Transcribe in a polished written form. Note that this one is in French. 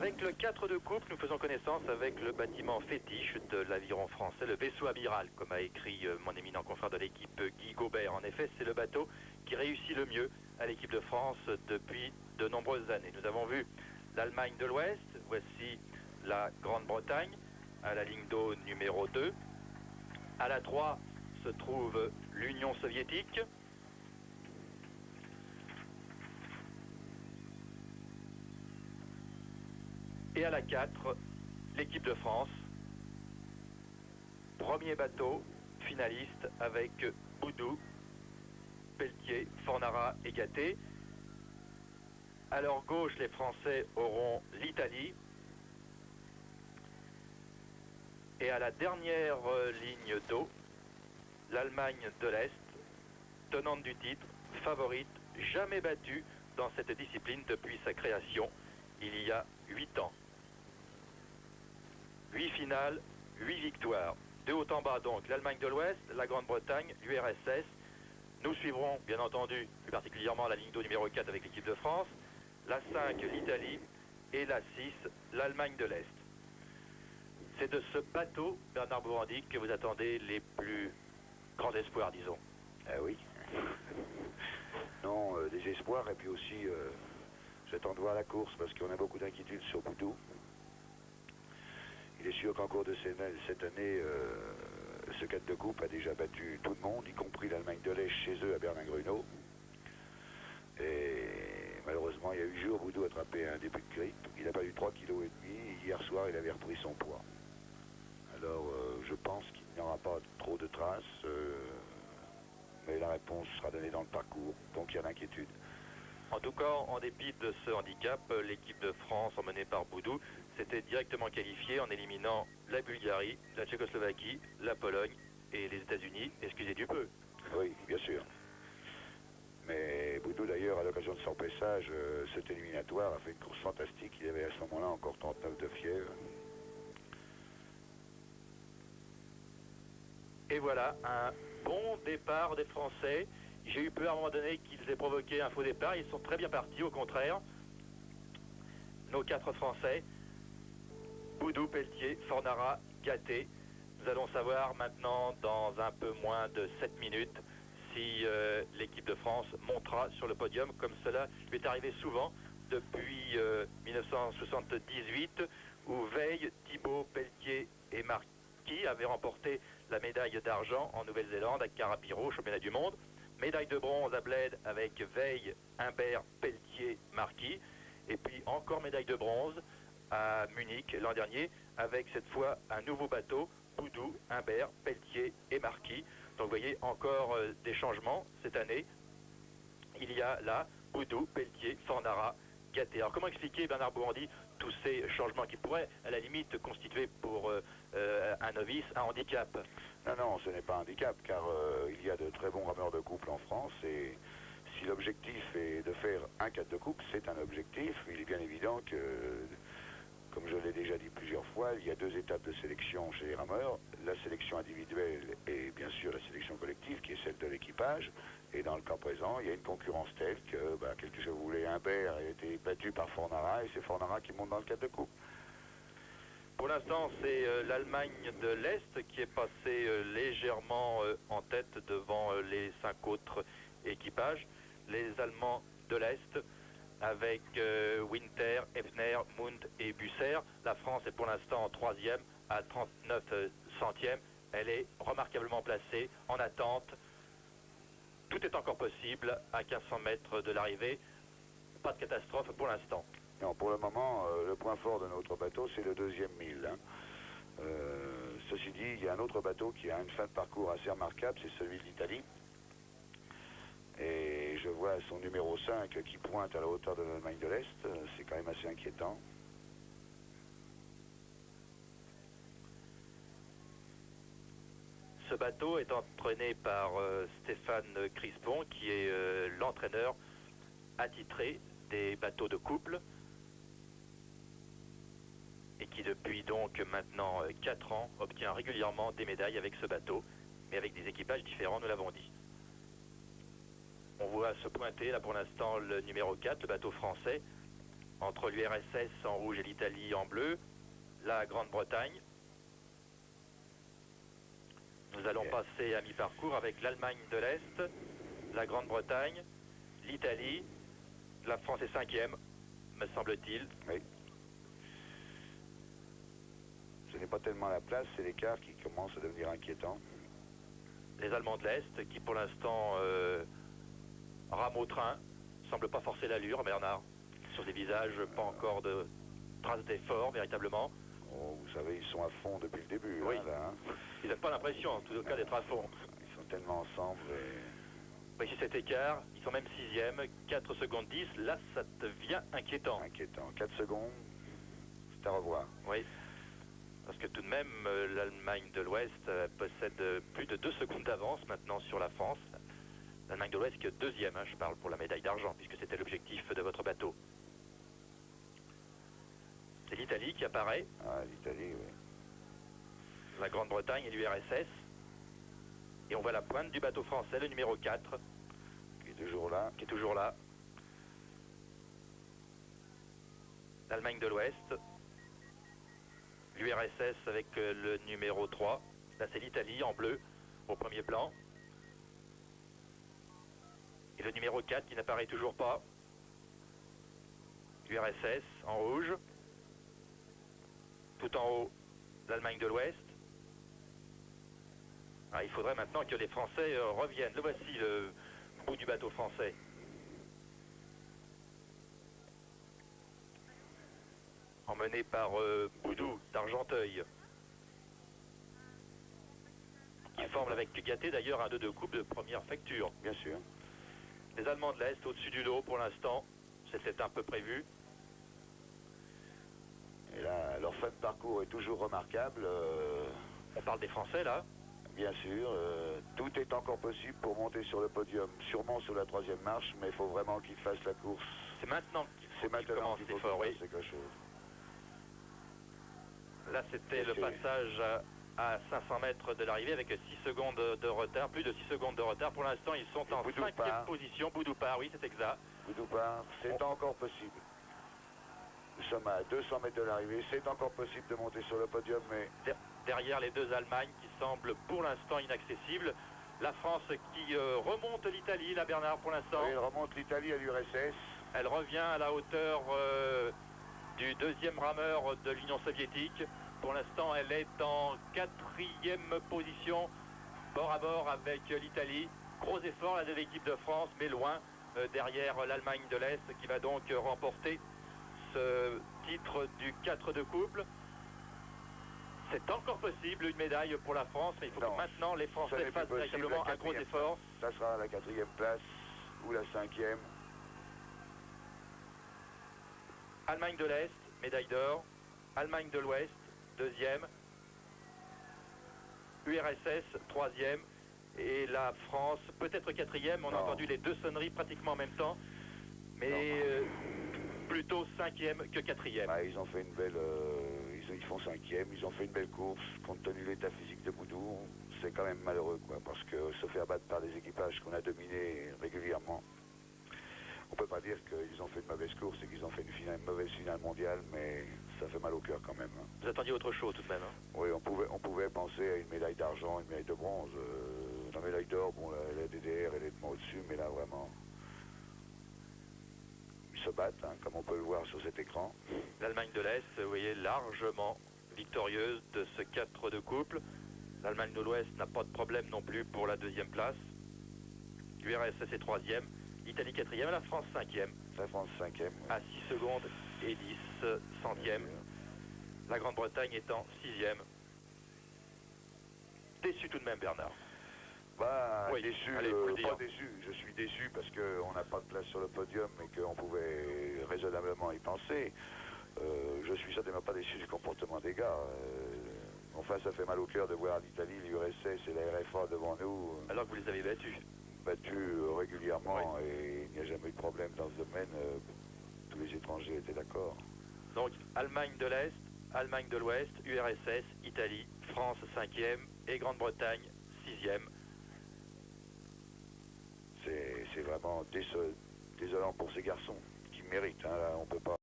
Avec le 4 de coupe, nous faisons connaissance avec le bâtiment fétiche de l'aviron français, le vaisseau amiral, comme a écrit mon éminent confrère de l'équipe Guy Gobert. En effet, c'est le bateau qui réussit le mieux à l'équipe de France depuis de nombreuses années. Nous avons vu l'Allemagne de l'Ouest, voici la Grande-Bretagne, à la ligne d'eau numéro 2. À la 3 se trouve l'Union soviétique. Et à la 4, l'équipe de France. Premier bateau finaliste avec Boudou, Pelletier, Fornara et Gatté. À leur gauche, les Français auront l'Italie. Et à la dernière ligne d'eau, l'Allemagne de l'Est, tenante du titre, favorite, jamais battue dans cette discipline depuis sa création il y a 8 ans. 8 finales, 8 victoires. De haut en bas donc l'Allemagne de l'Ouest, la Grande-Bretagne, l'URSS. Nous suivrons bien entendu plus particulièrement la ligne d'eau numéro 4 avec l'équipe de France, la 5 l'Italie et la 6 l'Allemagne de l'Est. C'est de ce bateau, Bernard Bourandic, que vous attendez les plus grands espoirs, disons. Ah oui. Non, des espoirs et puis aussi j'attends de voir la course parce qu'on a beaucoup d'inquiétudes sur Boudou. Il est sûr qu'en cours de cette année, ce 4 de coupe a déjà battu tout le monde, y compris l'Allemagne de l'Est chez eux à Berlin-Grunau. Et malheureusement, il y a 8 jours, Boudou a attrapé un début de grippe. Il a perdu 3,5 kg. Hier soir, il avait repris son poids. Alors, je pense qu'il n'y aura pas trop de traces, mais la réponse sera donnée dans le parcours. Donc, il y a l'inquiétude. En tout cas, en dépit de ce handicap, l'équipe de France, emmenée par Boudou, s'était directement qualifiée en éliminant la Bulgarie, la Tchécoslovaquie, la Pologne et les États-Unis, excusez du peu. Oui, bien sûr. Mais Boudou, d'ailleurs, à l'occasion de son passage, cet éliminatoire a fait une course fantastique. Il avait à ce moment-là encore 39 de fièvre. Et voilà, un bon départ des Français. J'ai eu peur à un moment donné qu'ils aient provoqué un faux départ. Ils sont très bien partis, au contraire. Nos 4 Français, Boudou, Pelletier, Fornara, Gatté. Nous allons savoir maintenant, dans un peu moins de 7 minutes, si l'équipe de France montera sur le podium, comme cela lui est arrivé souvent depuis 1978, où Veil, Thibaut, Pelletier et Marquis avaient remporté la médaille d'argent en Nouvelle-Zélande à Carapiro, au championnat du monde. Médaille de bronze à Bled avec Veil, Humbert, Pelletier, Marquis. Et puis encore médaille de bronze à Munich l'an dernier avec cette fois un nouveau bateau, Boudou, Humbert, Pelletier et Marquis. Donc vous voyez encore des changements cette année. Il y a là Boudou, Pelletier, Fornara, Gatté. Alors comment expliquer, Bernard Bourandic, tous ces changements qui pourraient à la limite constituer pour un novice un handicap? Non, non, ce n'est pas un handicap, car il y a de très bons rameurs de couple en France, et si l'objectif est de faire un 4 de couple, c'est un objectif. Il est bien évident que, comme je l'ai déjà dit plusieurs fois, il y a 2 étapes de sélection chez les rameurs, la sélection individuelle et bien sûr la sélection collective, qui est celle de l'équipage. Et dans le cas présent, il y a une concurrence telle que, quelque chose vous voulez, Humbert a été battu par Fornara, et c'est Fornara qui monte dans le 4 de couple. Pour l'instant, c'est l'Allemagne de l'Est qui est passée légèrement en tête devant les 5 autres équipages. Les Allemands de l'Est avec Winter, Effner, Mund et Busser. La France est pour l'instant en 3e à 39 centièmes. Elle est remarquablement placée en attente. Tout est encore possible à 1500 mètres de l'arrivée. Pas de catastrophe pour l'instant. Non, pour le moment, le point fort de notre bateau, c'est le 2e mille. Ceci dit, il y a un autre bateau qui a une fin de parcours assez remarquable, c'est celui de l'Italie. Et je vois son numéro 5 qui pointe à la hauteur de l'Allemagne de l'Est. C'est quand même assez inquiétant. Ce bateau est entraîné par Stéphane Crispon, qui est l'entraîneur attitré des bateaux de couple et qui depuis donc maintenant 4 ans obtient régulièrement des médailles avec ce bateau, mais avec des équipages différents, nous l'avons dit. On voit se pointer là pour l'instant le numéro 4, le bateau français, entre l'URSS en rouge et l'Italie en bleu, la Grande-Bretagne. Nous allons passer à mi-parcours avec l'Allemagne de l'Est, la Grande-Bretagne, l'Italie, la France est 5e, me semble-t-il. Oui. Ce n'est pas tellement la place, c'est l'écart qui commence à devenir inquiétant. Les Allemands de l'Est qui pour l'instant rament au train, ne semblent pas forcer l'allure, Bernard. Sur des visages, pas encore de traces d'effort véritablement. Oh, vous savez, ils sont à fond depuis le début. Oui. Hein, là, hein. Ils n'ont pas l'impression, en tout cas, d'être à fond. Ils sont tellement ensemble. Voici cet écart, ils sont même 6e, 4 secondes 10, là ça devient inquiétant. Inquiétant. 4 secondes, c'est à revoir. Oui, parce que tout de même, l'Allemagne de l'Ouest possède plus de 2 secondes d'avance maintenant sur la France. L'Allemagne de l'Ouest qui est 2e, hein, je parle pour la médaille d'argent, puisque c'était l'objectif de votre bateau. C'est l'Italie qui apparaît. Ah, l'Italie, oui. La Grande-Bretagne et l'URSS. Et on voit la pointe du bateau français, le numéro 4. Qui est toujours là. Qui est toujours là. L'Allemagne de l'Ouest. L'URSS avec le numéro 3. Là c'est l'Italie en bleu au premier plan. Et le numéro 4 qui n'apparaît toujours pas. L'URSS en rouge. Tout en haut, l'Allemagne de l'Ouest. Ah, il faudrait maintenant que les Français reviennent. Le voici, le bout du bateau français. Emmené par Boudou d'Argenteuil. Qui forme avec Gaté d'ailleurs un 2-2 coupe de première facture. Bien sûr. Les Allemands de l'Est au-dessus du lot pour l'instant. C'était un peu prévu. Et là, leur fin de parcours est toujours remarquable. On parle des Français là. Bien sûr, tout est encore possible pour monter sur le podium, sûrement sur la 3e marche, mais il faut vraiment qu'ils fassent la course. C'est maintenant qu'il commence commence l'effort, oui. quelque chose. Là, c'était le passage à 500 mètres de l'arrivée avec 6 secondes de retard, plus de 6 secondes de retard. Pour l'instant, ils sont en 5e position. Boudou part, oui, c'est exact. Boudou part, c'est encore possible. Nous sommes à 200 mètres de l'arrivée, c'est encore possible de monter sur le podium, mais... Derrière les deux Allemagnes qui semblent pour l'instant inaccessibles. La France qui remonte l'Italie, là Bernard, pour l'instant. Oui, elle remonte l'Italie à l'URSS. Elle revient à la hauteur du deuxième rameur de l'Union soviétique. Pour l'instant, elle est en 4e position, bord à bord avec l'Italie. Gros effort là, de l'équipe de France, mais loin derrière l'Allemagne de l'Est qui va donc remporter ce titre du 4 de couple. C'est encore possible une médaille pour la France, mais il faut que maintenant les Français fassent véritablement un gros effort. Ça sera la 4e place ou la 5e. Allemagne de l'Est, médaille d'or. Allemagne de l'Ouest, 2e. URSS, 3e. Et la France, peut-être 4e. On a entendu les deux sonneries pratiquement en même temps. Mais plutôt 5e que 4e. Ah, ils ont fait une belle... ils font 5e, ils ont fait une belle course, compte tenu de l'état physique de Boudou. C'est quand même malheureux, quoi, parce que se faire battre par des équipages qu'on a dominés régulièrement, on peut pas dire qu'ils ont fait une mauvaise course et qu'ils ont fait une mauvaise finale mondiale, mais ça fait mal au cœur quand même. Hein. Vous attendiez autre chose tout de même, hein. Oui, on pouvait penser à une médaille d'argent, une médaille de bronze. La médaille d'or, bon, la DDR, elle est de moi au-dessus, mais là, vraiment... Ils se battent, hein, comme on peut le voir sur cet écran. L'Allemagne de l'Est, vous voyez, largement victorieuse de ce 4 de couple. L'Allemagne de l'Ouest n'a pas de problème non plus pour la 2e place. L'URSS est 3e. L'Italie 4e, la France 5e. La France 5e. À 6 secondes et 10 centièmes. La Grande-Bretagne étant 6e. Déçu tout de même, Bernard. Bah, oui, déçu, allez, pas déçu. Je suis déçu parce qu'on n'a pas de place sur le podium et qu'on pouvait raisonnablement y penser. Je suis certainement pas déçu du comportement des gars. Enfin, ça fait mal au cœur de voir l'Italie, l'URSS et la RFA devant nous. Alors que vous les avez battus. Battus régulièrement, oui. Et il n'y a jamais eu de problème dans ce domaine. Tous les étrangers étaient d'accord. Donc, Allemagne de l'Est, Allemagne de l'Ouest, URSS, Italie, France 5e et Grande-Bretagne 6e. C'est vraiment désolant pour ces garçons qui méritent. Hein, là, on peut pas...